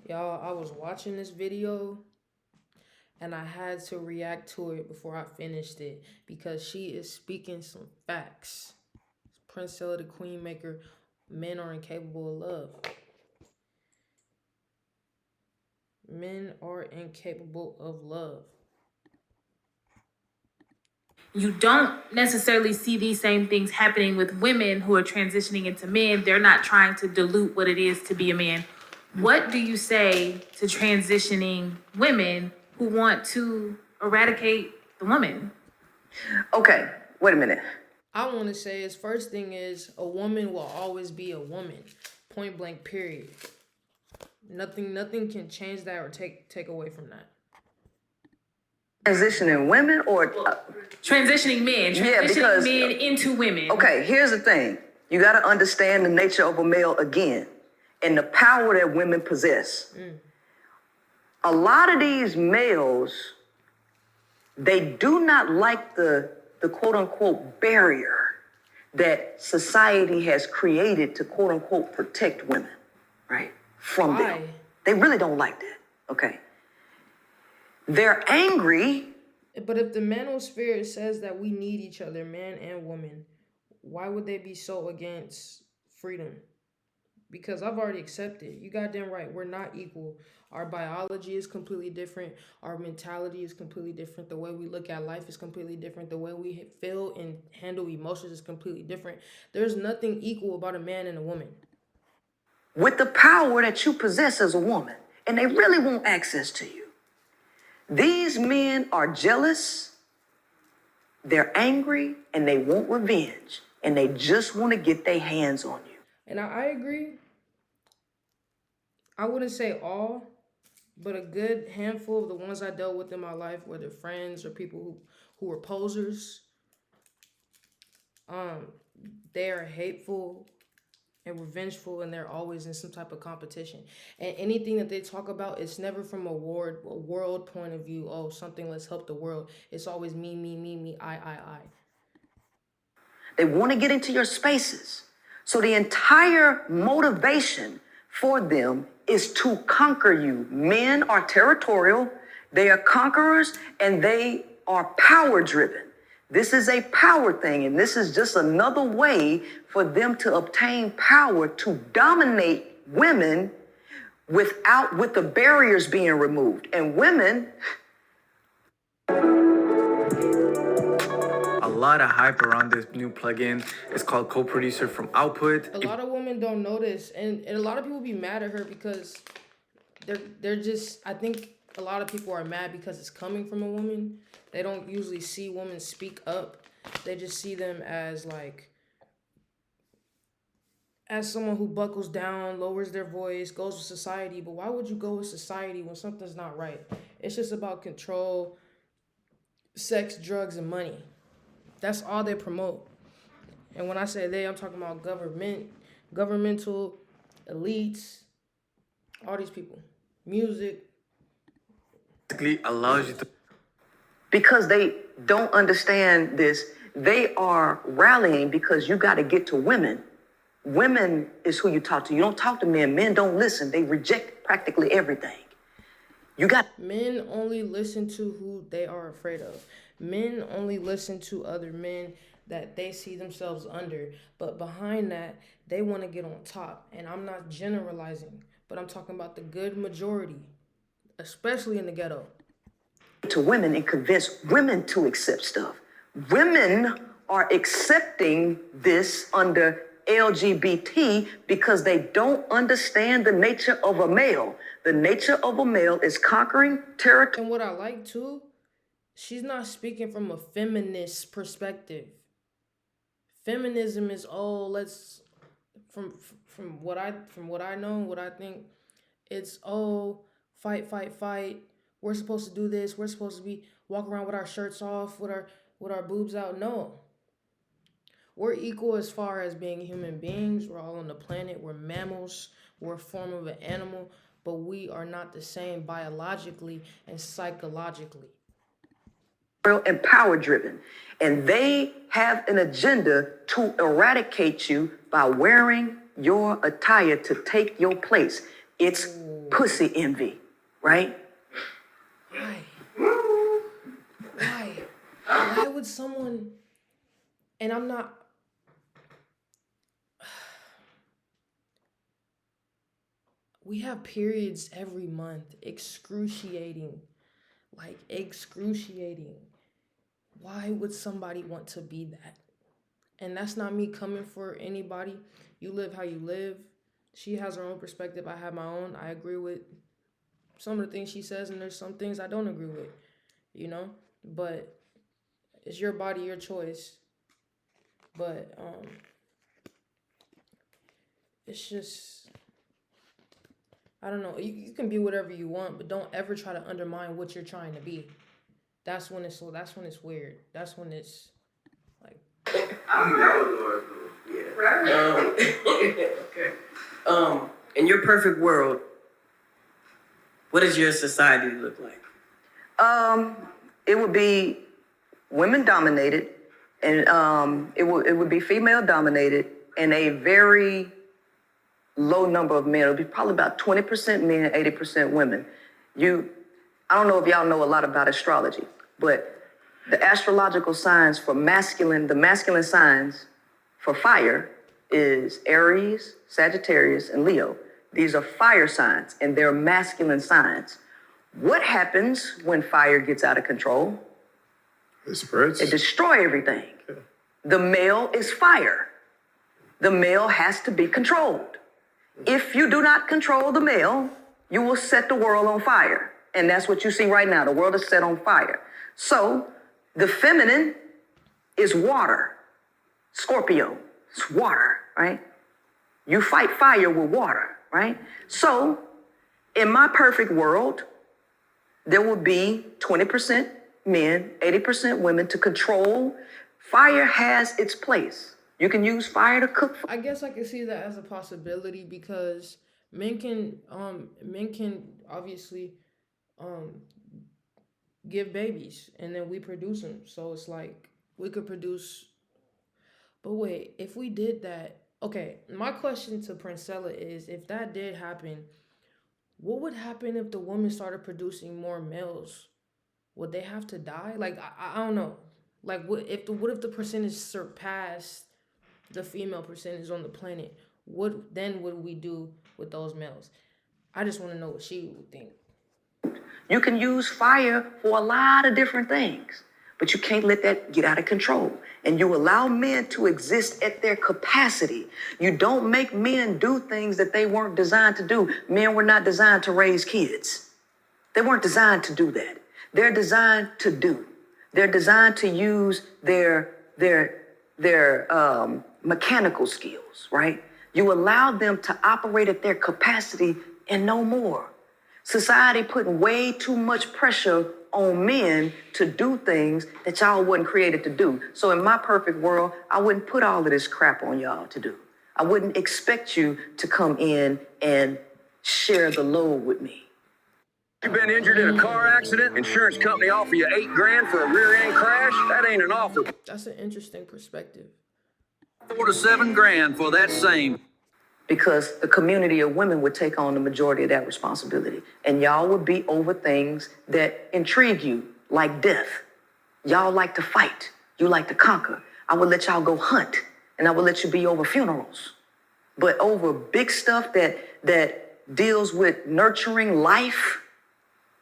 Y'all, I was watching this video and I had to react to it before I finished it because she is speaking some facts. Princella, the Queen Maker, men are incapable of love. Men are incapable of love. You don't necessarily see these same things happening with women who are transitioning into men. They're not trying to dilute what it is to be a man. What do you say to transitioning women who want to eradicate the woman? Okay, wait a minute. I want to say his first thing is a woman will always be a woman. Point blank, period. Nothing can change that or take away from that. Transitioning women or Transitioning men, because men into women. okay, here's the thing. You got to understand the nature of a male again and the power that women possess. A lot of these males, they do not like the quote unquote barrier that society has created to quote unquote protect women, right? From Why? them. They really don't like that. Okay. They're angry. But if the manosphere says that we need each other, man and woman, why would they be so against freedom? Because I've already accepted. You goddamn right. We're not equal. Our biology is completely different. Our mentality is completely different. The way we look at life is completely different. The way we feel and handle emotions is completely different. There's nothing equal about a man and a woman. With the power that you possess as a woman, and they really want access to you. These men are jealous, they're angry, and they want revenge, and they just want to get their hands on you. And I agree. I wouldn't say all, but a good handful of the ones I dealt with in my life, whether friends or people who were posers, they are hateful and revengeful, and they're always in some type of competition. And anything that they talk about, it's never from a world point of view. Oh, something, let's help the world. It's always me, me, me, me, I. They want to get into your spaces. So the entire motivation for them is to conquer you. Men are territorial, they are conquerors, and they are power driven. This is a power thing, and this is just another way for them to obtain power to dominate women with the barriers being removed. And women, a lot of hype around this new plugin. It's called Co-Producer from Output. A lot of women don't notice, and a lot of people be mad at her because they're just, I think a lot of people are mad because it's coming from a woman. They don't usually see women speak up. They just see them as like as someone who buckles down, lowers their voice, goes with society. But why would you go with society when something's not right? It's just about control, sex, drugs, and money. That's all they promote. And when I say they, I'm talking about governmental elites, all these people, music. Basically allows you to because they don't understand this, they are rallying because you got to get to women. Women is who you talk to. You don't talk to men. Men don't listen. They reject practically everything. Men only listen to who they are afraid of. Men only listen to other men that they see themselves under. But behind that, they want to get on top. And I'm not generalizing, but I'm talking about the good majority, especially in the ghetto. To women and convince women to accept stuff. Women are accepting this under LGBT because they don't understand the nature of a male. The nature of a male is conquering territory. And what I like too, she's not speaking from a feminist perspective. Feminism is let's from what I know, what I think, it's fight, fight, fight. We're supposed to do this. We're supposed to be walk around with our shirts off, with our boobs out. No. We're equal as far as being human beings. We're all on the planet. We're mammals. We're a form of an animal, but we are not the same biologically and psychologically. And power driven. And they have an agenda to eradicate you by wearing your attire to take your place. It's pussy envy, right? Why? Why? Why would someone? And I'm not. We have periods every month, excruciating, like excruciating. Why would somebody want to be that? And that's not me coming for anybody. You live how you live. She has her own perspective. I have my own. I agree with some of the things she says, and there's some things I don't agree with, you know? But it's your body, your choice. But it's just, I don't know. You can be whatever you want, but don't ever try to undermine what you're trying to be. That's when it's weird. That's when it's like, Okay. In your perfect world, what does your society look like? It would be women dominated, and it would be female dominated, and a very low number of men. It would be probably about 20% men, 80% women. I don't know if y'all know a lot about astrology, but the astrological signs for the masculine signs for fire is Aries, Sagittarius, and Leo. These are fire signs, and they're masculine signs. What happens when fire gets out of control? It spreads. It destroys everything. The male is fire. The male has to be controlled. If you do not control the male, you will set the world on fire. And that's what you see right now. The world is set on fire. So the feminine is water. Scorpio, it's water, right? You fight fire with water, right? So in my perfect world, there will be 20% men, 80% women to control. Fire has its place. You can use fire to cook. I guess I can see that as a possibility because men can obviously give babies and then we produce them. So it's like we could produce. But wait, if we did that, okay, my question to Princella is if that did happen, what would happen if the woman started producing more males? Would they have to die? Like I don't know. Like what if the percentage surpassed the female percentage on the planet? What then would we do with those males? I just want to know what she would think. You can use fire for a lot of different things, but you can't let that get out of control. And you allow men to exist at their capacity. You don't make men do things that they weren't designed to do. Men were not designed to raise kids. They weren't designed to do that. They're designed to do. They're designed to use their mechanical skills, right? You allow them to operate at their capacity and no more. Society putting way too much pressure on men to do things that y'all wasn't created to do. So in my perfect world, I wouldn't put all of this crap on y'all to do. I wouldn't expect you to come in and share the load with me. You've been injured in a car accident, insurance company offer you $8,000 for a rear end crash. That ain't an offer. That's an interesting perspective. $4 to $7,000 for that same. Because the community of women would take on the majority of that responsibility. And y'all would be over things that intrigue you, like death. Y'all like to fight. You like to conquer. I would let y'all go hunt, and I would let you be over funerals. But over big stuff that deals with nurturing life,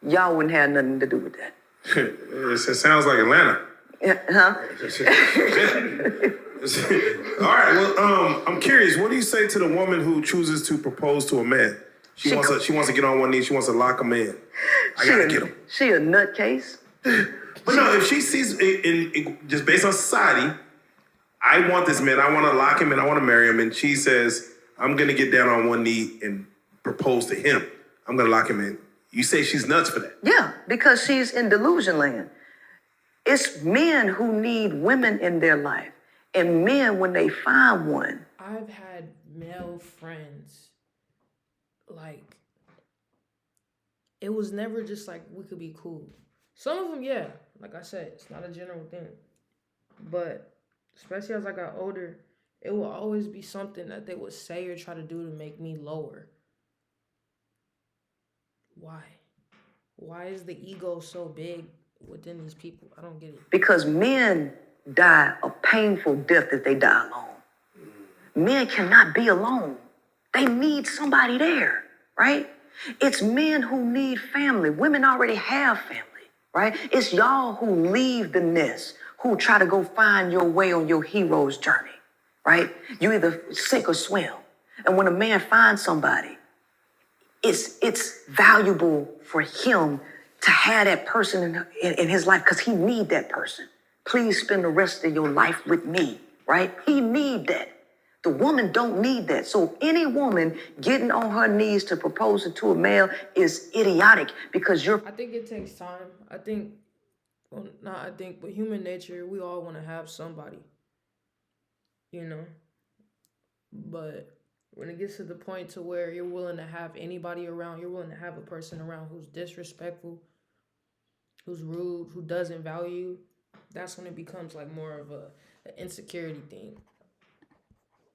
y'all wouldn't have nothing to do with that. It sounds like Atlanta. Yeah, huh? All right. Well, I'm curious. What do you say to the woman who chooses to propose to a man? She wants to get on one knee. She wants to lock him in. I gotta get him. She a nutcase. But no, if she sees just based on society, I want this man. I want to lock him in. I want to marry him. And she says, I'm gonna get down on one knee and propose to him. I'm gonna lock him in. You say she's nuts for that? Yeah, because she's in delusion land. It's men who need women in their life. And men, when they find one. I've had male friends, like, it was never just like we could be cool. Some of them, yeah, like I said, it's not a general thing. But especially as I got older, it will always be something that they would say or try to do to make me lower. Why? Why is the ego so big within these people? I don't get it. Because men die a painful death if they die alone. Men cannot be alone. They need somebody there, right? It's men who need family. Women already have family, right? It's y'all who leave the nest, who try to go find your way on your hero's journey, right? You either sink or swim. And when a man finds somebody, it's valuable for him to have that person in his life because he need that person. Please spend the rest of your life with me, right? He need that. The woman don't need that. So any woman getting on her knees to propose to a male is idiotic because you're... I think it takes time. I think, well, not I think, but human nature, we all want to have somebody, you know? But when it gets to the point to where you're willing to have anybody around, you're willing to have a person around who's disrespectful, who's rude, who doesn't value, that's when it becomes like more of an insecurity thing.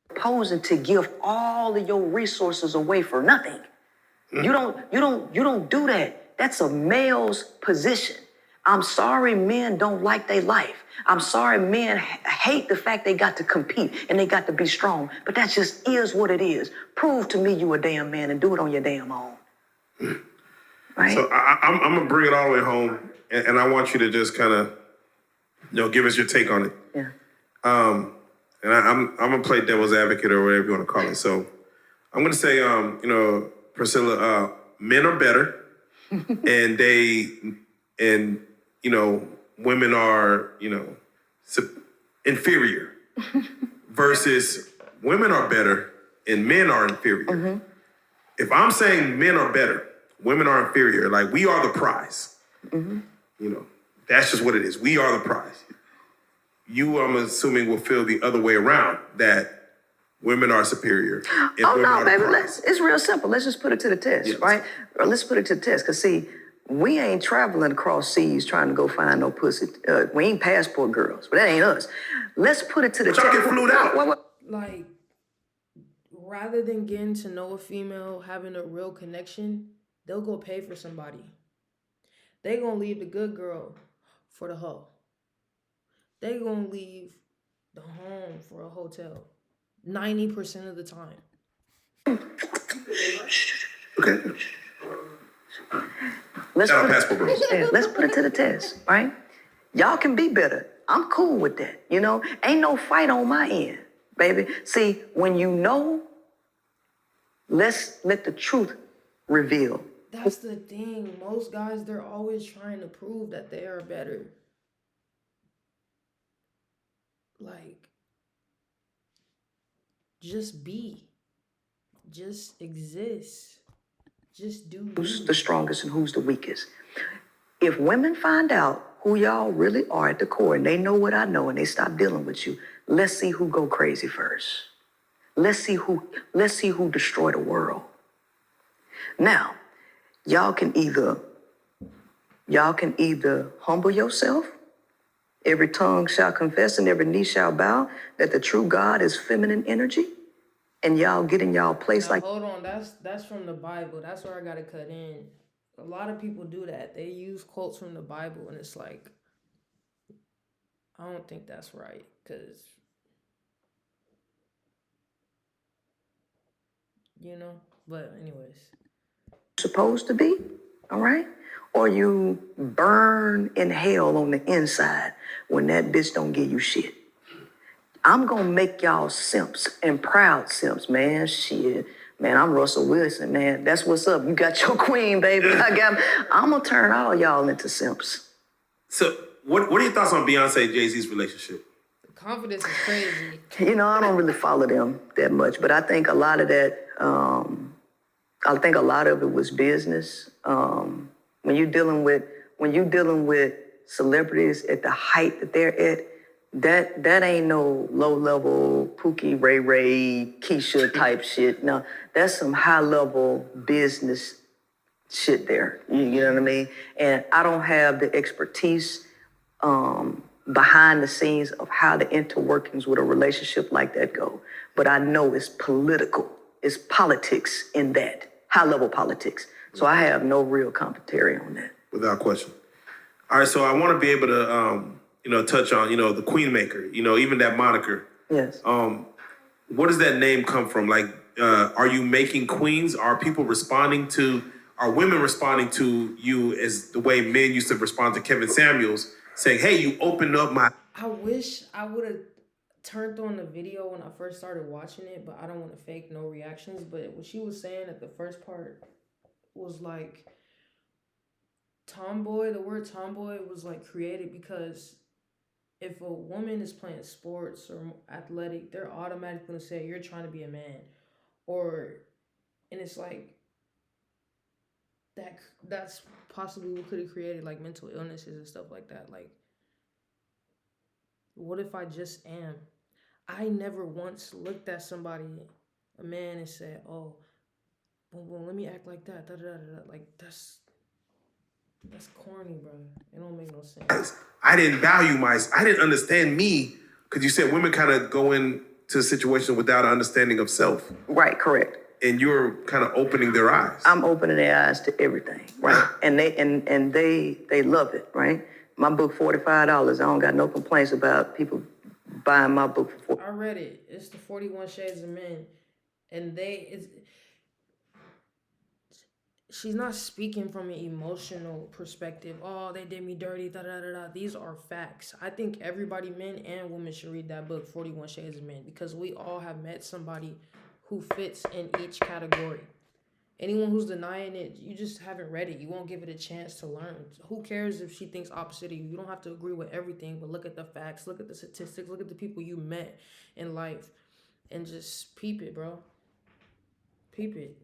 Proposing to give all of your resources away for nothing. You don't do that. That's a male's position. I'm sorry men don't like their life. I'm sorry men hate the fact they got to compete and they got to be strong. But that just is what it is. Prove to me you a damn man and do it on your damn own. Right? So I'm going to bring it all the way home, and I want you to just kind of, give us your take on it. Yeah. And I'm going to play devil's advocate or whatever you want to call it. So I'm going to say, Priscilla, men are better and women are, inferior versus women are better and men are inferior. Mm-hmm. If I'm saying men are better, women are inferior, like we are the prize. Mm-hmm. That's just what it is. We are the prize. You, I'm assuming, will feel the other way around, that women are superior. Oh, no, baby. It's real simple. Let's just put it to the test, right? Or let's put it to the test. Because, see, we ain't traveling across seas trying to go find no pussy. We ain't passport girls, but that ain't us. Let's put it to the test. Y'all get flued out. Like, rather than getting to know a female, having a real connection, they'll go pay for somebody. They gonna leave the good girl for the hoe. They gonna leave the home for a hotel 90% of the time. Okay. Let's Let's put it to the test, right? Y'all can be better. I'm cool with that, Ain't no fight on my end, baby. See, when let's let the truth reveal. That's the thing. Most guys, they're always trying to prove that they are better. Like, just be. Just exist. Just do. Who's the strongest and who's the weakest? If women find out who y'all really are at the core and they know what I know and they stop dealing with you, let's see who go crazy first. Let's see who destroy the world. Now, y'all can either humble yourself. Every tongue shall confess and every knee shall bow that the true God is feminine energy. And y'all get in y'all place now, like... Hold on, that's from the Bible. That's where I gotta cut in. A lot of people do that. They use quotes from the Bible and it's like, I don't think that's right. Because, but anyways. Supposed to be, all right? Or you burn in hell on the inside when that bitch don't give you shit. I'm gonna make y'all simps and proud simps, man. Shit. Man, I'm Russell Wilson, man. That's what's up. You got your queen, baby. I'm gonna turn all y'all into simps. So what are your thoughts on Beyonce and Jay-Z's relationship? The confidence is crazy. I don't really follow them that much, but I think a lot of that, it was business. When you're dealing with celebrities at the height that they're at, that ain't no low-level Pookie, Ray Ray, Keisha type shit. No, that's some high-level business shit there. You know what I mean? And I don't have the expertise behind the scenes of how the interworkings with a relationship like that go. But I know it's political. It's politics in that, high-level politics. So I have no real commentary on that. Without question. All right, so I want to be able to, touch on, the Queen Maker, even that moniker. Yes. What does that name come from? Like, are you making queens? Are women responding to you as the way men used to respond to Kevin Samuels, saying, hey, you opened up my... I wish I would have turned on the video when I first started watching it, but I don't want to fake no reactions. But what she was saying at the first part was like, tomboy, the word tomboy was like created because if a woman is playing sports or athletic, they're automatically going to say you're trying to be a man. And it's like, that's possibly what could have created like mental illnesses and stuff like that. Like, what if I just am? I never once looked at somebody, a man, and said, oh, well, let me act like that. Da, da, da, da. Like, that's corny, bro. It don't make no sense. I didn't understand me, because you said women kind of go into a situation without an understanding of self. Right, correct. And you're kind of opening their eyes. I'm opening their eyes to everything, right? And they love it, right? My book, $45. I don't got no complaints about people buying my book for I read it. It's the 41 Shades of Men. And she's not speaking from an emotional perspective. Oh, they did me dirty, da da da da. These are facts. I think everybody, men and women, should read that book, 41 Shades of Men, because we all have met somebody who fits in each category. Anyone who's denying it, you just haven't read it. You won't give it a chance to learn. Who cares if she thinks opposite of you? You don't have to agree with everything, but look at the facts, look at the statistics, look at the people you met in life, and just peep it, bro. Peep it.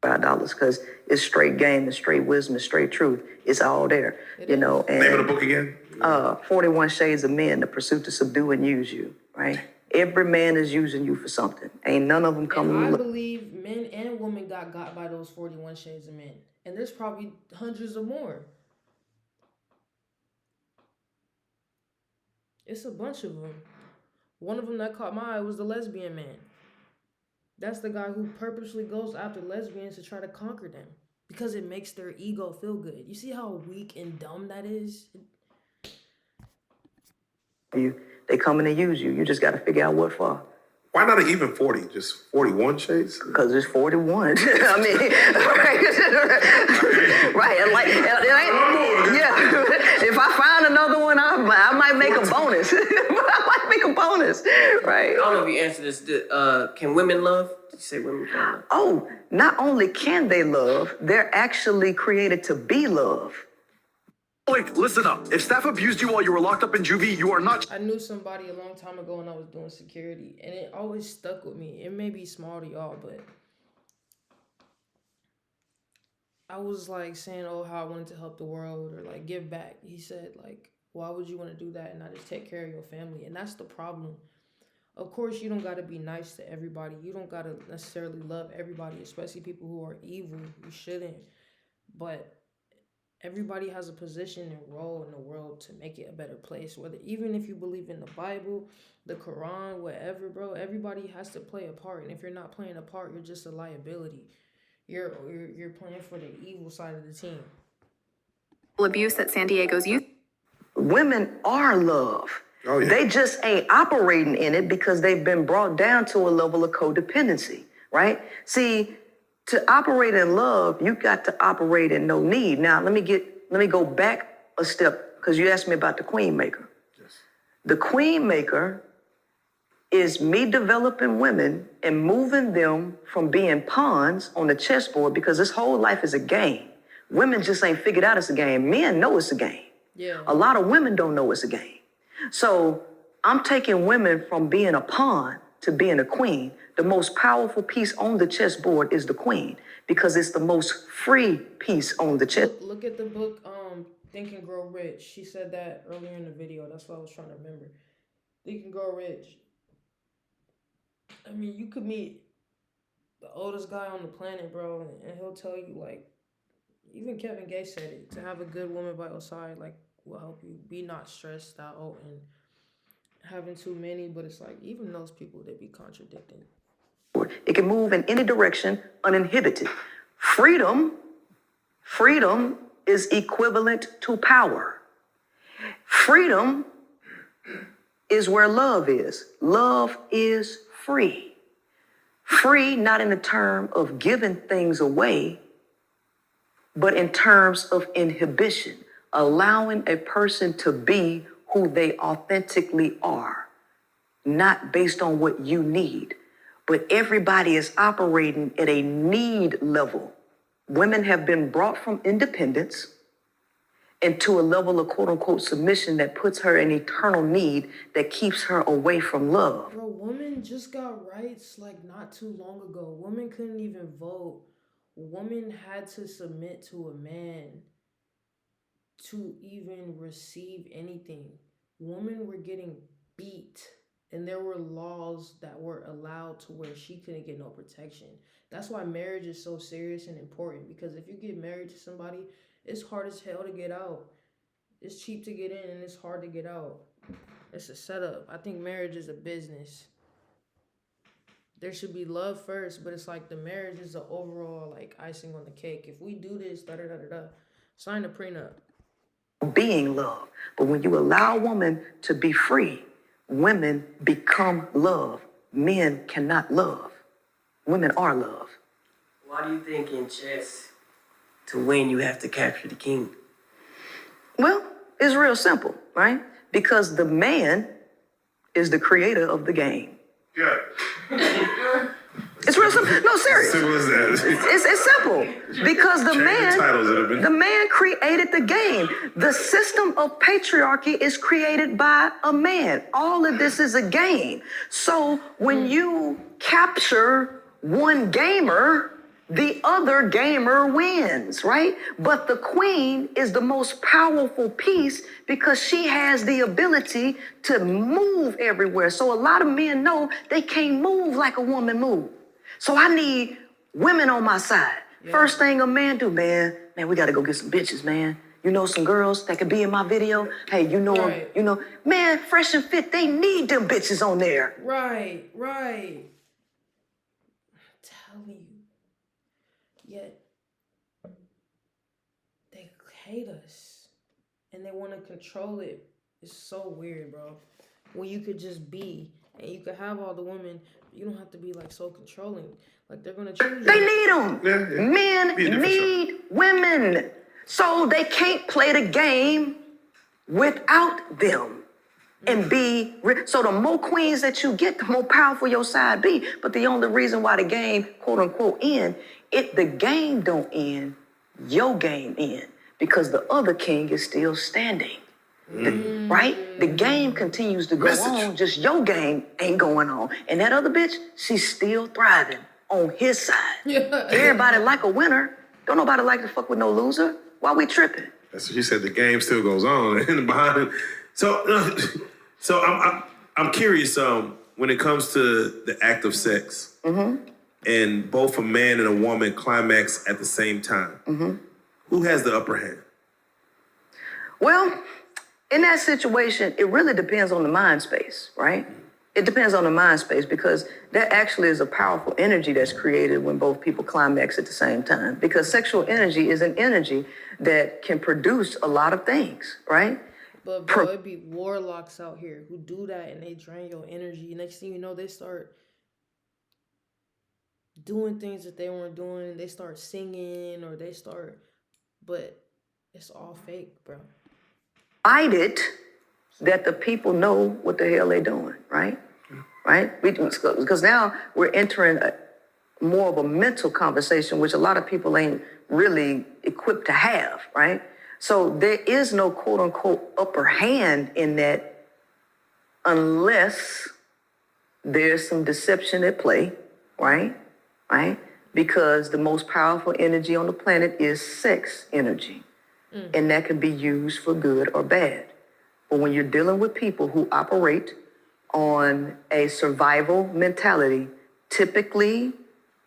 $5 because it's straight game, it's straight wisdom, it's straight truth. It's all there, And Name of the book again? 41 Shades of Men, The Pursuit to Subdue and Use You, right? Every man is using you for something. Ain't none of them coming. And I believe men and women got by those 41 Shades of Men. And there's probably hundreds of more. It's a bunch of them. One of them that caught my eye was the lesbian man. That's the guy who purposely goes after lesbians to try to conquer them because it makes their ego feel good. You see how weak and dumb that is? They coming to use you. You just got to figure out what for. Why not even 40? Just 41 shades? Because it's 41. I mean, right. Like, yeah. If I find another one, I might make a bonus. I might make a bonus. Right. I don't know if you answered this. Can women love? Did you say women can love? Oh, not only can they love, they're actually created to be loved. Wait, listen up. If staff abused you while you were locked up in juvie, you are not... I knew somebody a long time ago when I was doing security, and it always stuck with me. It may be small to y'all, but I was like saying, oh, how I wanted to help the world or like give back. He said, like, why would you want to do that and not just take care of your family? And that's the problem. Of course, you don't got to be nice to everybody. You don't got to necessarily love everybody, especially people who are evil. You shouldn't. But everybody has a position and role in the world to make it a better place. Whether even if you believe in the Bible, the Quran, whatever, bro, everybody has to play a part. And if you're not playing a part, you're just a liability. You're playing for the evil side of the team. Abuse at San Diego's youth. Women are love. Oh, yeah. They just ain't operating in it because they've been brought down to a level of codependency, right? See, to operate in love, you got to operate in no need. Now, let me go back a step because you asked me about the Queen Maker. Yes. The Queen Maker is me developing women and moving them from being pawns on the chessboard because this whole life is a game. Women just ain't figured out it's a game. Men know it's a game. Yeah. A lot of women don't know it's a game. So I'm taking women from being a pawn to being a queen. The most powerful piece on the chessboard is the queen because it's the most free piece on the chess. Look at the book, Think and Grow Rich. She said that earlier in the video. That's what I was trying to remember. Think and Grow Rich. I mean, you could meet the oldest guy on the planet, bro, and he'll tell you, like, even Kevin Gates said it, to have a good woman by your side, like, will help you be not stressed out and having too many, but it's like, even those people, they be contradicting. It can move in any direction uninhibited. Freedom is equivalent to power. Freedom is where love is. Love is free. Free not in the term of giving things away, but in terms of inhibition, allowing a person to be who they authentically are, not based on what you need. But everybody is operating at a need level. Women have been brought from independence into a level of quote unquote submission that puts her in eternal need that keeps her away from love. Bro, women just got rights like not too long ago. Women couldn't even vote. Women had to submit to a man to even receive anything. Women were getting beat, and there were laws that were allowed to where she couldn't get no protection. That's why marriage is so serious and important, because if you get married to somebody, it's hard as hell to get out. It's cheap to get in and it's hard to get out. It's a setup. I think marriage is a business. There should be love first, but it's like the marriage is the overall like icing on the cake. If we do this, sign a prenup. Being love. But when you allow a woman to be free, women become love. Men cannot love. Women are love. Why do you think in chess, to win, you have to capture the king? Well, it's real simple, right? Because the man is the creator of the game. Yeah. It's real simple. No, serious. Simple as that. It's simple. Because the man created the game. The system of patriarchy is created by a man. All of this is a game. So when you capture one gamer, the other gamer wins, right? But the queen is the most powerful piece because she has the ability to move everywhere. So a lot of men know they can't move like a woman moves. So I need women on my side. Yeah. First thing a man do, man, we got to go get some bitches, man. You know some girls that could be in my video? Hey, man, Fresh and Fit, they need them bitches on there. Right. I'm telling you. Yet they hate us and they want to control it. It's so weird, bro. When you could just be and you could have all the women, you don't have to be like so controlling. Like they're gonna choose. They need them. Yeah. Men need women, so they can't play the game without them. And be so the more queens that you get, the more powerful your side be. But the only reason why the game, quote unquote, end, the game don't end, your game end, because the other king is still standing. Right? The game continues to go on, just your game ain't going on. And that other bitch, she's still thriving on his side. Yeah. Everybody like a winner. Don't nobody like to fuck with no loser. Why we tripping? That's what she said. The game still goes on and behind it. So I'm curious. When it comes to the act of sex, and both a man and a woman climax at the same time, who has the upper hand? Well, in that situation, it really depends on the mind space, right? It depends on the mind space because that actually is a powerful energy that's created when both people climax at the same time. Because sexual energy is an energy that can produce a lot of things, right? But bro, it'd be warlocks out here who do that and they drain your energy. Next thing you know, they start doing things that they weren't doing. They start singing or but it's all fake, bro. It that the people know what the hell they're doing, right? Right? Because now we're entering more of a mental conversation, which a lot of people ain't really equipped to have, right? So there is no quote unquote upper hand in that unless there's some deception at play, right? Right? Because the most powerful energy on the planet is sex energy. And that can be used for good or bad. But when you're dealing with people who operate on a survival mentality, typically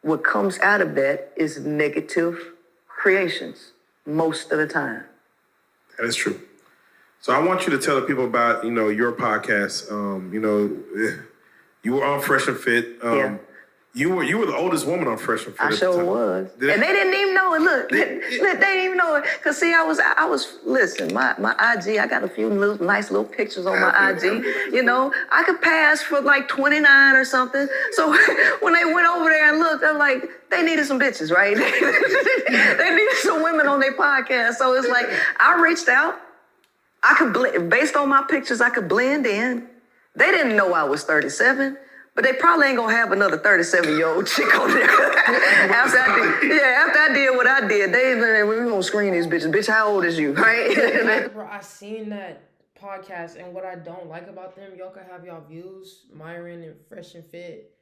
what comes out of that is negative creations most of the time. That is true. So I want you to tell the people about, your podcast. You were on Fresh and Fit. You were the oldest woman on Fresh and Fit. I at the sure time. was. Did- And they didn't even know it. Look, they didn't even know it. Cause see, I was, listen, my IG, I got a few nice little pictures on my IG. You know, I could pass for like 29 or something. So when they went over there and looked, I'm like, they needed some bitches, right? They needed some women on their podcast. So it's like, I reached out. I could, based on my pictures, I could blend in. They didn't know I was 37. But they probably ain't gonna have another 37-year-old chick on there. after I did what I did, we gonna screen these bitches. Bitch, how old is you, right? Bro, I seen that podcast, and what I don't like about them, y'all can have y'all views, Myron and Fresh and Fit.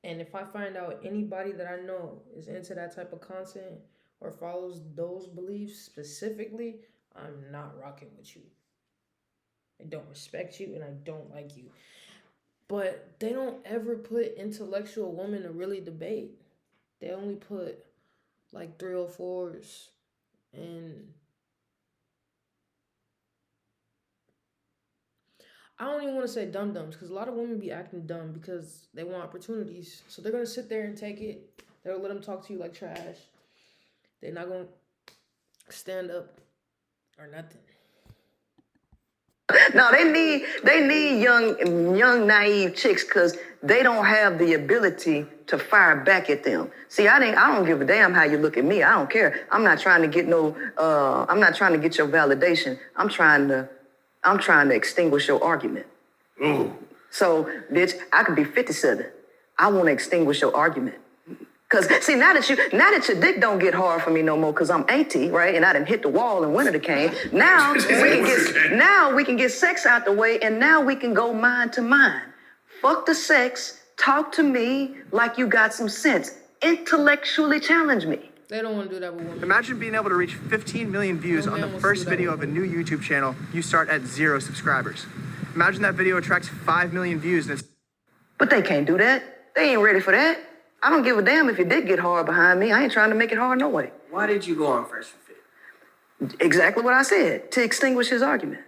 And if I find out anybody that I know is into that type of content or follows those beliefs specifically, I'm not rocking with you. I don't respect you, and I don't like you. But they don't ever put intellectual women to really debate. They only put like 304s and I don't even want to say dum-dums because a lot of women be acting dumb because they want opportunities. So they're going to sit there and take it. They'll let them talk to you like trash. They're not going to stand up or nothing. No, they need young naive chicks because they don't have the ability to fire back at them. See, I don't give a damn how you look at me. I don't care. I'm not trying to get I'm not trying to get your validation. I'm trying to extinguish your argument. Ooh. So, bitch, I could be 57. I want to extinguish your argument. Cause see, now that your dick don't get hard for me no more, cause I'm 80, right? And I done hit the wall and winter came. Now we can get sex out the way, and now we can go mind to mind. Fuck the sex. Talk to me like you got some sense. Intellectually challenge me. They don't want to do that with women. Imagine being able to reach 15 million views on the first video of a new YouTube channel. You start at 0 subscribers. Imagine that video attracts 5 million views and it's... But they can't do that. They ain't ready for that. I don't give a damn if it did get hard behind me. I ain't trying to make it hard no way. Why did you go on Fresh and Fit? Exactly what I said, to extinguish his argument.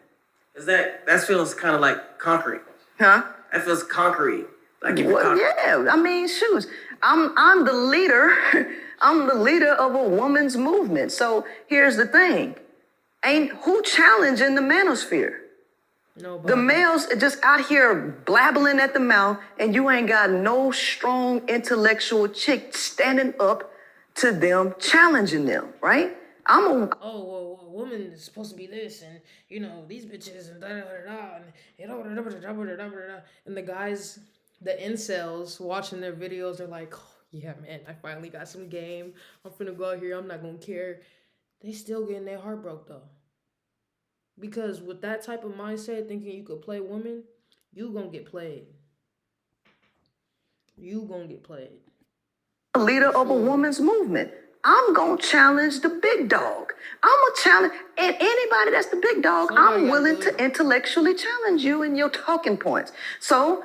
Is that feels kind of like conquering? Huh? That feels conquering. Like if Well, yeah, I mean, shoot. I'm the leader. I'm the leader of a woman's movement. So here's the thing. Who challenging the manosphere? Nobody. The males are just out here blabbling at the mouth, and you ain't got no strong intellectual chick standing up to them, challenging them, right? Oh, well, a woman is supposed to be this, and you know these bitches, and da da da da, and you know da da da da da da, and the guys, the incels watching their videos are like, oh, yeah, man, I finally got some game. I'm finna go out here. I'm not gonna care. They still getting their heart broke though. Because with that type of mindset, thinking you could play women, you gonna get played. You gonna get played. Leader of a woman's movement. I'm gonna challenge the big dog. I'm gonna challenge, and anybody that's the big dog, I'm willing to intellectually challenge you in your talking points. So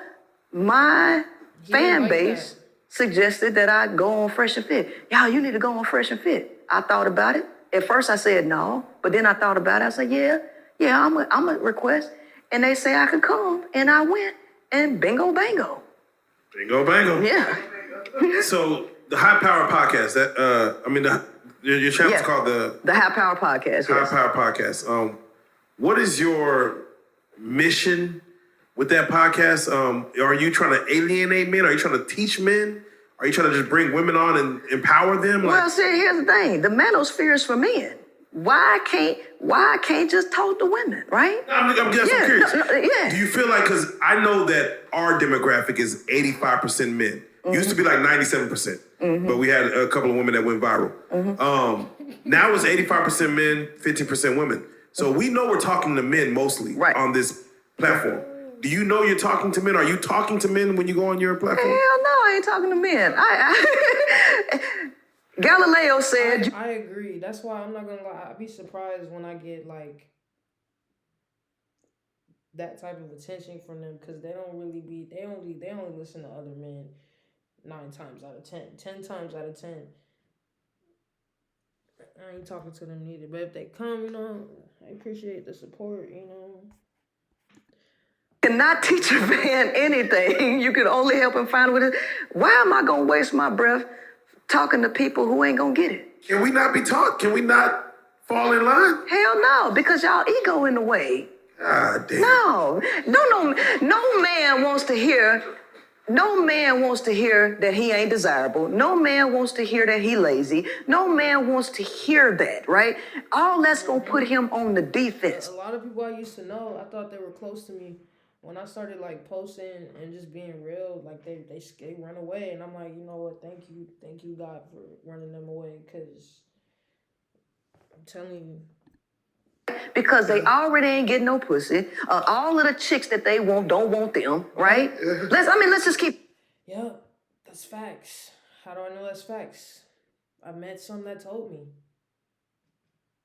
my fan base suggested that I go on Fresh and Fit. Y'all, you need to go on Fresh and Fit. I thought about it. At first I said no, but then I thought about it. I said, yeah, I'm a request. And they say I could come, and I went, and bingo bango. Bingo bango. Yeah. So the High Power Podcast, your channel's called the High Power Podcast. High Yes. Power Podcast. What is your mission with that podcast? Are you trying to alienate men? Are you trying to teach men? Are you trying to just bring women on and empower them? Well, see, here's the thing: the manosphere is for men. Why I can't just talk to women, right? I'm curious. Yeah. Do you feel like, because I know that our demographic is 85% men. Used to be like 97%, but we had a couple of women that went viral. Now it's 85% men, 15% women. So we know we're talking to men mostly on this platform. Do you know you're talking to men? Are you talking to men when you go on your platform? Hell no, I ain't talking to men. Galileo said. I agree. That's why I'm not gonna lie. I'd be surprised when I get like that type of attention from them because they don't really be. They only listen to other men 9 times out of 10, 10 times out of 10. I ain't talking to them neither. But if they come, I appreciate the support. cannot teach a man anything. You can only help him find what it is. Why am I going to waste my breath talking to people who ain't going to get it? Can we not be taught? Can we not fall in line? Hell no, because y'all ego in the way. God damn. No man wants to hear. No man wants to hear that he ain't desirable. No man wants to hear that he lazy. No man wants to hear that, right? All that's gonna put him on the defense. A lot of people I used to know, I thought they were close to me. When I started like posting and just being real, like they run away, and I'm like, you know what? Thank you God for running them away, because I'm telling you. Because they already ain't getting no pussy. All of the chicks that they want don't want them, right? Let's just keep. Yep, that's facts. How do I know that's facts? I met some that told me,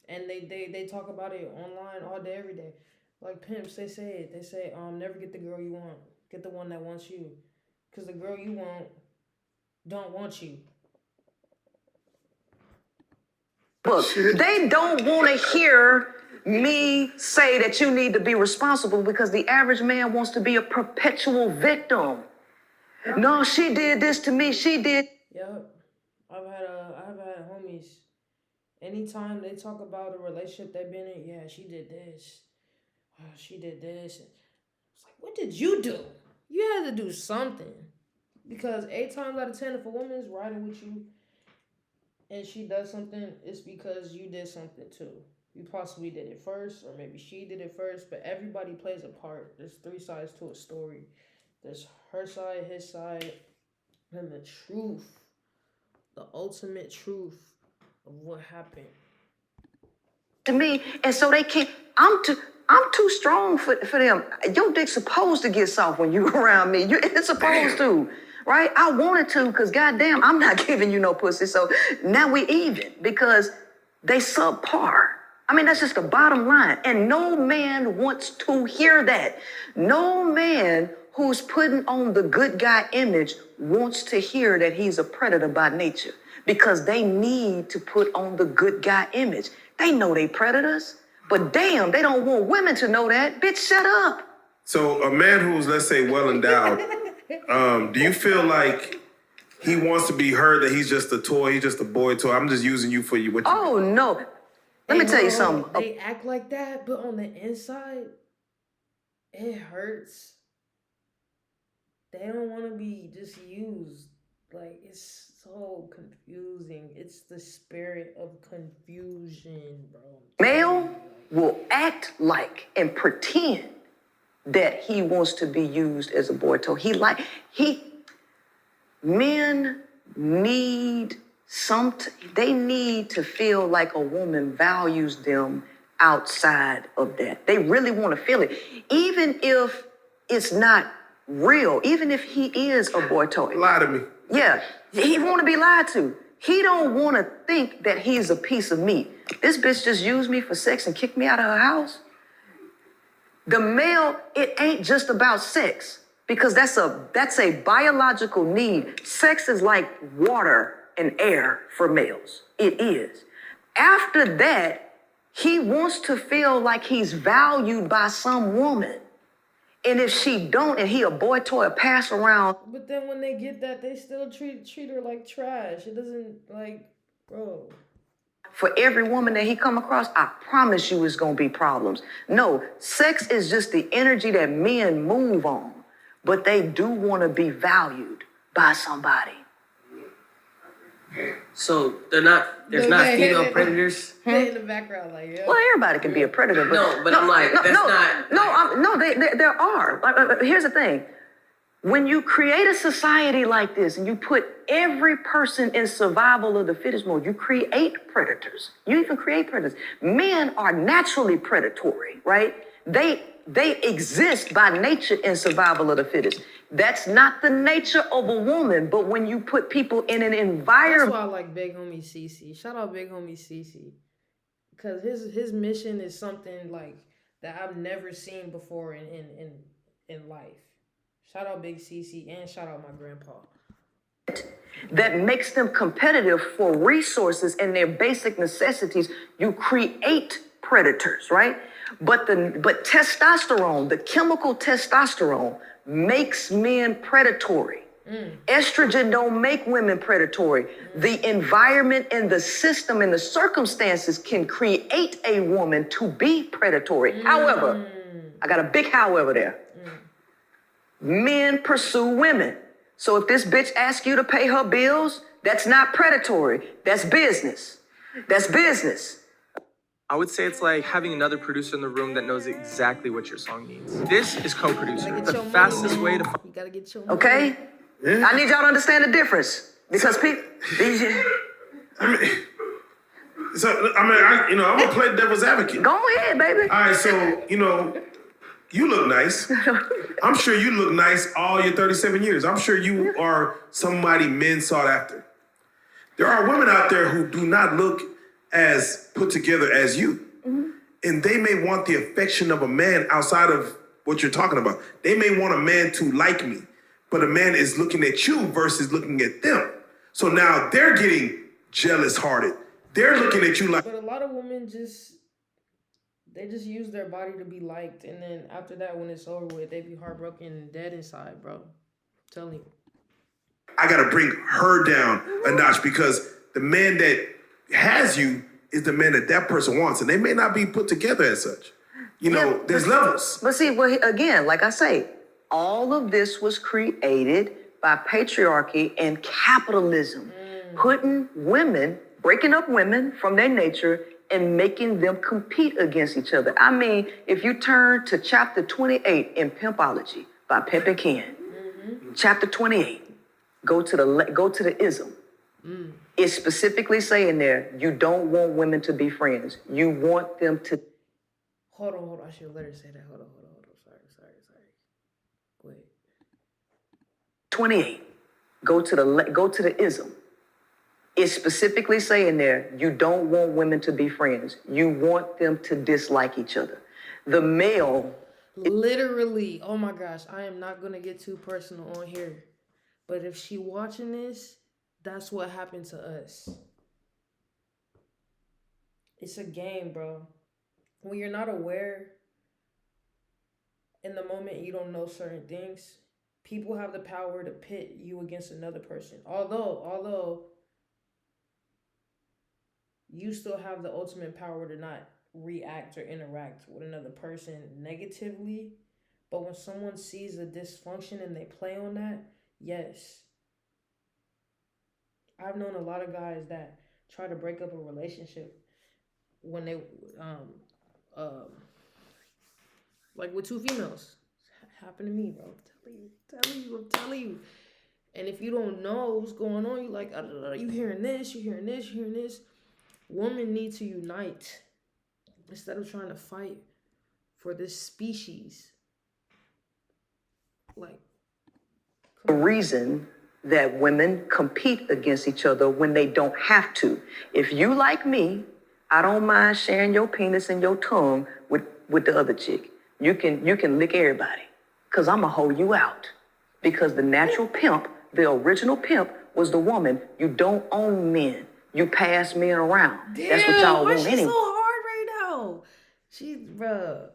and they talk about it online all day, every day. Like pimps, they say never get the girl you want, get the one that wants you, because the girl you want don't want you. Look, they don't want to hear me say that you need to be responsible, because the average man wants to be a perpetual victim. No, she did this to me. She did. Yep, I've had homies. Anytime they talk about a relationship they've been in, yeah, she did this. She did this. It's like, what did you do? You had to do something, because 8 times out of 10, if a woman is riding with you and she does something, it's because you did something too. You possibly did it first, or maybe she did it first, but everybody plays a part. There's 3 sides to a story. There's her side, his side, and the truth, the ultimate truth of what happened. To me, and so they can't. I'm too strong for them. Your dick's supposed to get soft when you around me. It's supposed to, right? I wanted to, because goddamn, I'm not giving you no pussy. So now we even, because they subpar. I mean, that's just the bottom line. And no man wants to hear that. No man who's putting on the good guy image wants to hear that he's a predator by nature, because they need to put on the good guy image. They know they predators, but damn, they don't want women to know that. Bitch, shut up. So a man who's, let's say, well endowed, do you feel like he wants to be heard that he's just a toy, he's just a boy toy? I'm just using you for you. Oh, no. Let me tell you something. They act like that, but on the inside, it hurts. They don't want to be just used. Like, it's so confusing. It's the spirit of confusion, bro. Male will act like and pretend that he wants to be used as a boy toy. Men need they need to feel like a woman values them outside of that. They really want to feel it. Even if it's not real, even if he is a boy toy. Lie to me. Yeah, he want to be lied to. He don't want to think that he's a piece of meat. This bitch just used me for sex and kicked me out of her house. The male, it ain't just about sex, because that's a biological need. Sex is like water and air for males. It is. After that, he wants to feel like he's valued by some woman. And if she don't, and he a boy toy, pass around. But then when they get that, they still treat her like trash. It doesn't, like, bro. For every woman that he come across, I promise you it's gonna be problems. No, sex is just the energy that men move on, but they do want to be valued by somebody. So there's not female predators? They in the background, like, yeah. Well, everybody can be a predator, but I'm like, there are. Here's the thing. When you create a society like this and you put every person in survival of the fittest mode, you create predators. You even create predators. Men are naturally predatory, right? They exist by nature in survival of the fittest. That's not the nature of a woman, but when you put people in an environment. That's why I like Big Homie CC. Shout out Big Homie CC. Because his mission is something like that I've never seen before in life. Shout out Big CC and shout out my grandpa. That makes them competitive for resources and their basic necessities. You create predators, right? But testosterone, the chemical testosterone, makes men predatory. Estrogen don't make women predatory. The environment and the system and the circumstances can create a woman to be predatory. However, I got a big however there. Men pursue women. So if this bitch asks you to pay her bills, that's not predatory. That's business. That's business. I would say it's like having another producer in the room that knows exactly what your song needs. This is co-producer. The fastest way to You gotta get your money. Okay? Yeah. I need y'all to understand the difference. Because people, I'm gonna play devil's advocate. go ahead, baby. All right, so you look nice. I'm sure you look nice all your 37 years. I'm sure you are somebody men sought after. There are women out there who do not look as put together as you. And they may want the affection of a man outside of what you're talking about. They may want a man to like me, but a man is looking at you versus looking at them. So now they're getting jealous hearted. They're looking at you like, But a lot of women they just use their body to be liked, and then after that, when it's over with, they be heartbroken and dead inside, bro. I'm telling you. I gotta bring her down a notch because the man that has you is the man that person wants, and they may not be put together as such. There's levels. But see, again, like I say, all of this was created by patriarchy and capitalism, putting women, breaking up women from their nature and making them compete against each other. I mean, if you turn to chapter 28 in Pimpology by Pimp and Ken, chapter 28, go to the ism. It's specifically saying there, you don't want women to be friends. You want them to. Hold on. I should let her say that. Hold on. Sorry. Go ahead. 28, go to the ism. It's specifically saying there, you don't want women to be friends. You want them to dislike each other. The male. Literally, oh my gosh, I am not gonna get too personal on here, but if she watching this, that's what happened to us. It's a game, bro. When you're not aware, in the moment you don't know certain things, people have the power to pit you against another person. Although you still have the ultimate power to not react or interact with another person negatively. But when someone sees a dysfunction and they play on that, yes. I've known a lot of guys that try to break up a relationship when they, like with two females. Happened to me, bro. I'm telling you. And if you don't know what's going on, you like, you hearing this. Women need to unite instead of trying to fight for this species. Like, The reason that women compete against each other when they don't have to. If you like me, I don't mind sharing your penis and your tongue with the other chick. You can lick everybody, because I'm going to hold you out. Because the natural pimp, the original pimp, was the woman. You don't own men. You pass men around. Damn, that's what y'all why want she anyway. so hard right now? Bruh.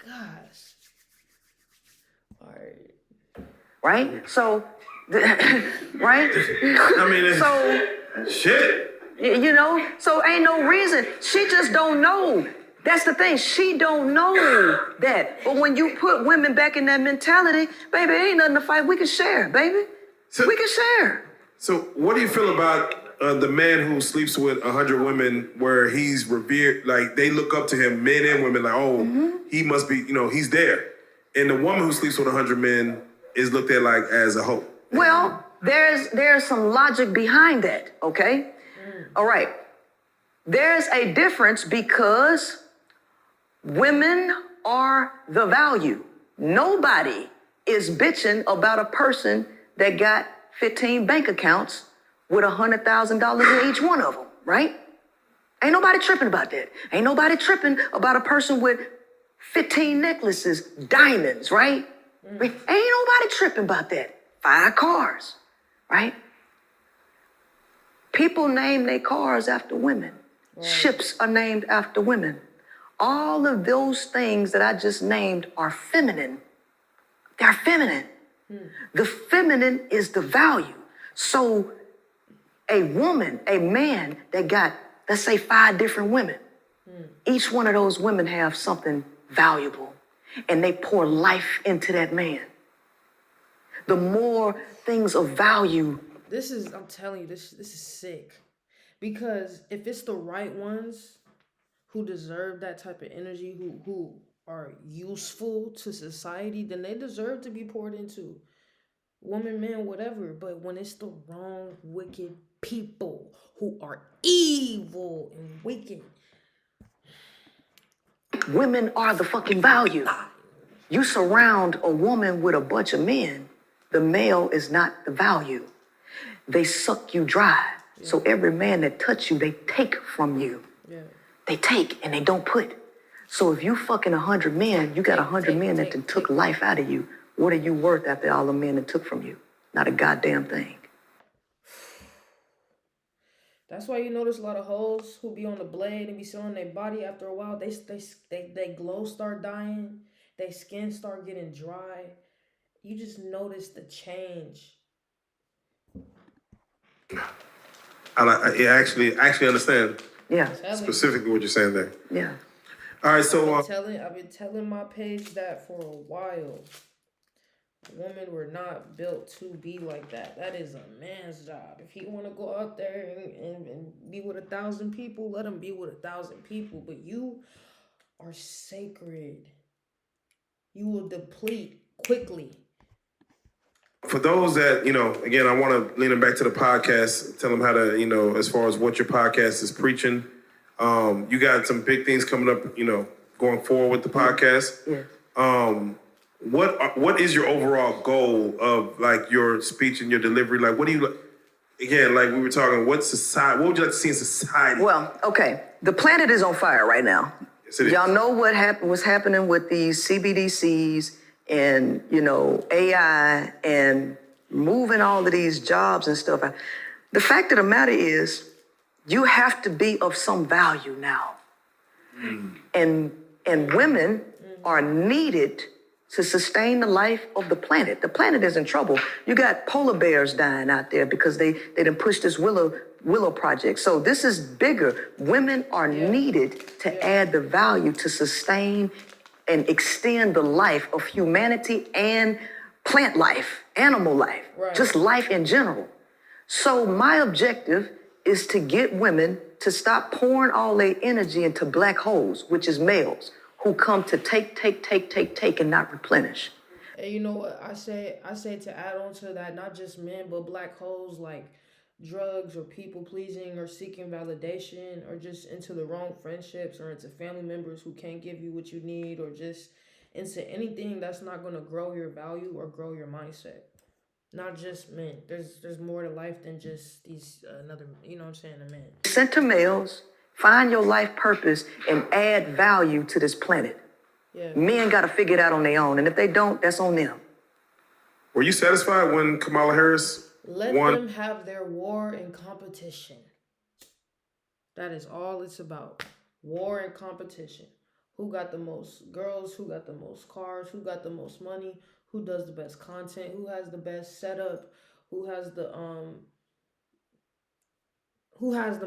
Gosh. All right. Right? So, right? I mean, So, shit. So ain't no reason. She just don't know. That's the thing. She don't know that. But when you put women back in that mentality, baby, ain't nothing to fight. We can share, baby. We can share. So what do you feel about the man who sleeps with 100 women where he's revered, like they look up to him, men and women, like, he must be, he's there. And the woman who sleeps with 100 men is looked at like as a hoe. Well, there's some logic behind that, okay? All right. There's a difference because women are the value. Nobody is bitching about a person that got 15 bank accounts with $100,000 in each one of them, right? Ain't nobody tripping about that. Ain't nobody tripping about a person with 15 necklaces, diamonds, right? Ain't nobody tripping about that. 5 cars, right? People name their cars after women. Ships are named after women. All of those things that I just named are feminine. They're feminine. The feminine is the value. So a woman, a man that got, let's say, 5 different women, each one of those women have something valuable, and they pour life into that man. The more things of value. I'm telling you, this is sick. Because if it's the right ones who deserve that type of energy, who are useful to society, then they deserve to be poured into. Woman, man, whatever. But when it's the wrong, wicked people who are evil and wicked. Women are the fucking value. You surround a woman with a bunch of men, the male is not the value. They suck you dry. Yeah. So every man that touch you, they take from you. Yeah. They take and they don't put. So if you fucking 100 men, you got 100 men that took life out of you. What are you worth after all the men that took from you? Not a goddamn thing. That's why you notice a lot of hoes who be on the blade and be selling their body after a while. They glow start dying. Their skin start getting dry. You just notice the change. I actually understand. Yeah. Specifically what you're saying there. Yeah. All right, so I've been telling my page that for a while. Women were not built to be like that. That is a man's job. If he want to go out there and be with 1,000 people, let him be with 1,000 people. But you are sacred. You will deplete quickly. For those that, again, I want to lean them back to the podcast, tell them how to, as far as what your podcast is preaching. You got some big things coming up, going forward with the podcast. Yeah. What is your overall goal of like your speech and your delivery? Like, what do you, again, like we were talking, what would you like to see in society? Well, okay. The planet is on fire right now. Yes, it is. Y'all know what's happening with these CBDCs and, AI and moving all of these jobs and stuff. The fact of the matter is you have to be of some value now. And women are needed to sustain the life of the planet. The planet is in trouble. You got polar bears dying out there because they done pushed this willow project. So this is bigger. Women are needed to add the value to sustain and extend the life of humanity and plant life, animal life, just life in general. So my objective is to get women to stop pouring all their energy into black holes, which is males, who come to take and not replenish. And you know what I say to add on to that, not just men, but black holes like drugs or people pleasing or seeking validation or just into the wrong friendships or into family members who can't give you what you need or just into anything that's not going to grow your value or grow your mindset. Not just men. There's more to life than just these another, a man. Center males, find your life purpose and add value to this planet. Yeah. Men got to figure it out on their own. And if they don't, that's on them. Were you satisfied when Kamala Harris Let won? them have their war and competition. That is all it's about. War and competition. Who got the most girls? Who got the most cars? Who got the most money? Who does the best content? Who has the best setup? Who has the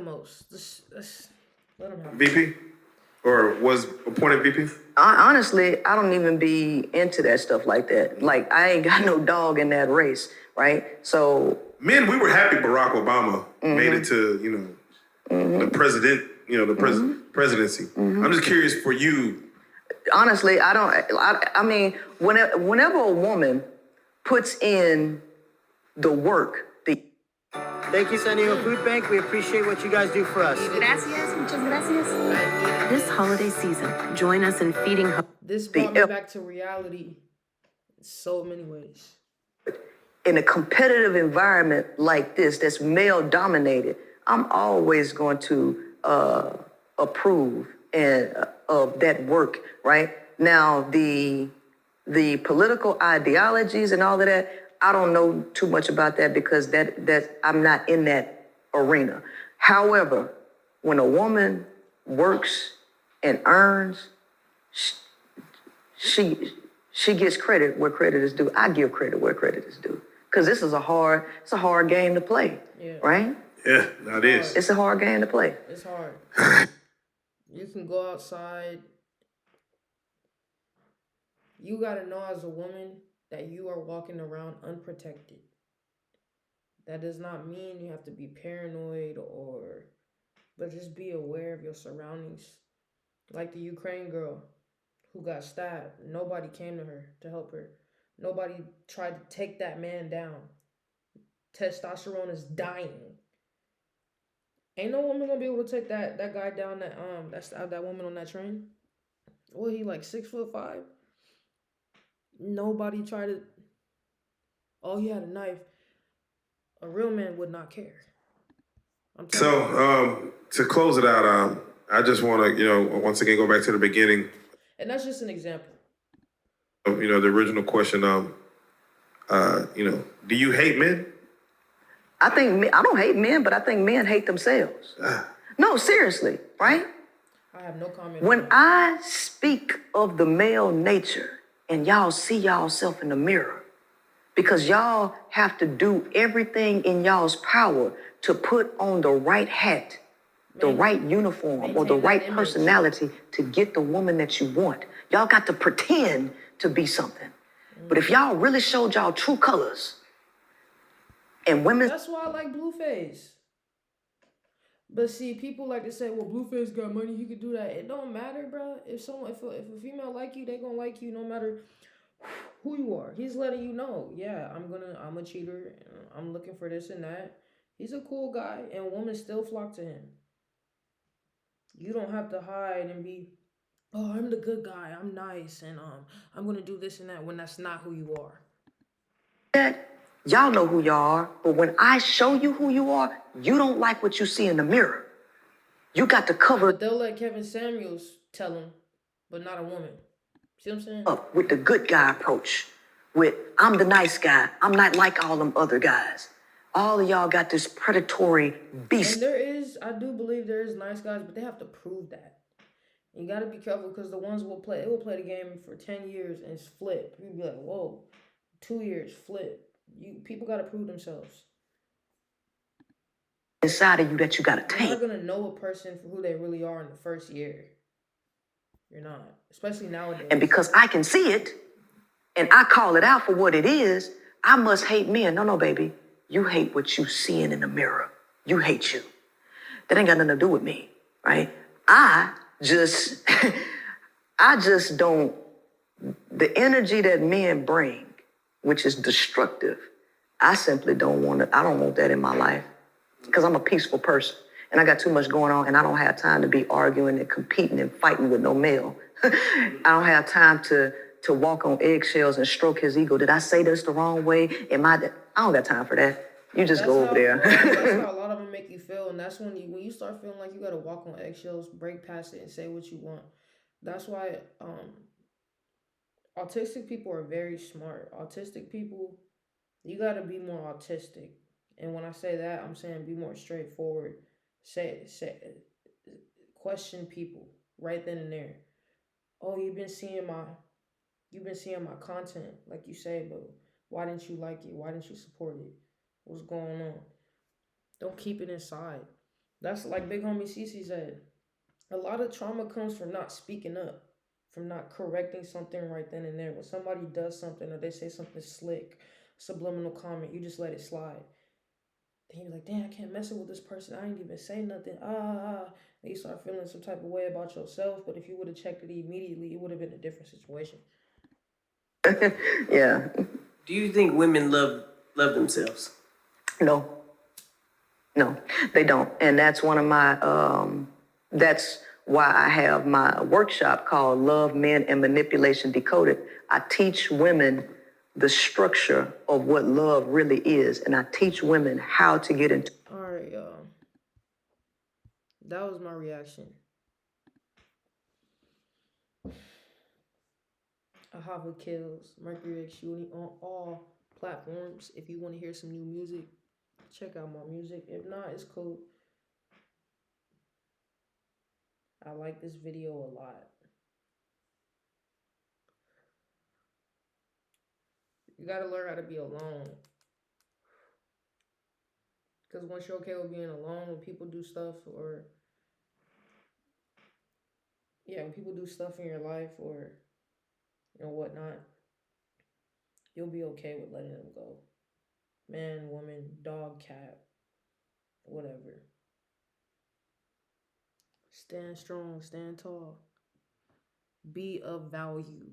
most? Let them have VP? Or was appointed VP? Honestly, I don't even be into that stuff like that. Like, I ain't got no dog in that race, right? So... Men, we were happy Barack Obama made it to, the president, presidency. I'm just curious for you. Honestly, I mean, whenever a woman puts in the work, Thank you, San Diego Food Bank. We appreciate what you guys do for us. Gracias, muchas gracias. This holiday season, join us in feeding. This brought me back to reality in so many ways. In a competitive environment like this, that's male dominated, I'm always going to approve of that work, right? Now, the political ideologies and all of that, I don't know too much about that because that I'm not in that arena. However, when a woman works and earns, she gets credit where credit is due. I give credit where credit is due. Because this is it's a hard game to play, right? Yeah, that is. It's a hard game to play. It's hard. You can go outside. You gotta know as a woman that you are walking around unprotected. That does not mean you have to be paranoid but just be aware of your surroundings. Like the Ukraine girl who got stabbed. Nobody came to her to help her. Nobody tried to take that man down. Testosterone is dying. Ain't no woman gonna be able to take that guy down that woman on that train. What, he like 6'5"? Nobody tried to. Oh, he had a knife. A real man would not care. So, to close it out, I just want to, once again go back to the beginning. And that's just an example. The original question. Do you hate men? I don't hate men, but I think men hate themselves. No, seriously, right? I have no comment. When I speak of the male nature and y'all see y'allself in the mirror, because y'all have to do everything in y'all's power to put on the right hat, the right uniform, or the right personality to get the woman that you want. Y'all got to pretend to be something. But if y'all really showed y'all true colors, and women... That's why I like Blueface. But see, people like to say, well, Blueface got money, he could do that. It don't matter, bro. If a female like you, they gonna like you no matter who you are. He's letting you know, yeah, I'm a cheater. I'm looking for this and that. He's a cool guy, and women still flock to him. You don't have to hide and be, oh, I'm the good guy, I'm nice, and I'm gonna do this and that, when that's not who you are. Y'all know who y'all are, but when I show you who you are, you don't like what you see in the mirror. You got to cover. But they'll let Kevin Samuels tell him, but not a woman. See what I'm saying? Up with the good guy approach. With, I'm the nice guy. I'm not like all them other guys. All of y'all got this predatory beast. And I do believe there is nice guys, but they have to prove that. You got to be careful because the ones will play the game for 10 years and flip. You'll be like, whoa, 2 years, flip. People got to prove themselves. Inside of you that you got to take. You're not going to know a person for who they really are in the first year. You're not, especially nowadays. And because I can see it, and I call it out for what it is, I must hate men. No, baby. You hate what you seeing in the mirror. You hate you. That ain't got nothing to do with me, right? I just don't, the energy that men bring, which is destructive, I simply don't want it. I don't want that in my life because I'm a peaceful person and I got too much going on and I don't have time to be arguing and competing and fighting with no male. I don't have time to walk on eggshells and stroke his ego. Did I say this the wrong way? I don't got time for that. You just go over there. That's how a lot of them make you feel, and that's when you start feeling like you got to walk on eggshells, break past it, and say what you want. That's why autistic people are very smart. Autistic people, you got to be more autistic. And when I say that, I'm saying be more straightforward. Say question people right then and there. Oh, you've been seeing my content, like you say, but why didn't you like it? Why didn't you support it? What's going on? Don't keep it inside. That's like Big Homie Cece said. A lot of trauma comes from not speaking up, from not correcting something right then and there. When somebody does something or they say something slick, subliminal comment, you just let it slide. Then you're like, damn, I can't mess with this person. I ain't even say nothing. And you start feeling some type of way about yourself. But if you would have checked it immediately, it would have been a different situation. Yeah. Do you think women love themselves? No, they don't. And that's one of my, that's why I have my workshop called Love, Men, and Manipulation Decoded. I teach women the structure of what love really is. And I teach women how to get into. All right, y'all. That was my reaction. Ahava Kills, Mercury X Uni on all platforms. If you want to hear some new music, check out my music. If not, it's cool. I like this video a lot. You gotta learn how to be alone. Because once you're okay with being alone, when people do stuff or... Yeah, when people do stuff in your life or, you know, whatnot, you'll be okay with letting them go. Man, woman, dog, cat, whatever. Stand strong, stand tall. Be of value.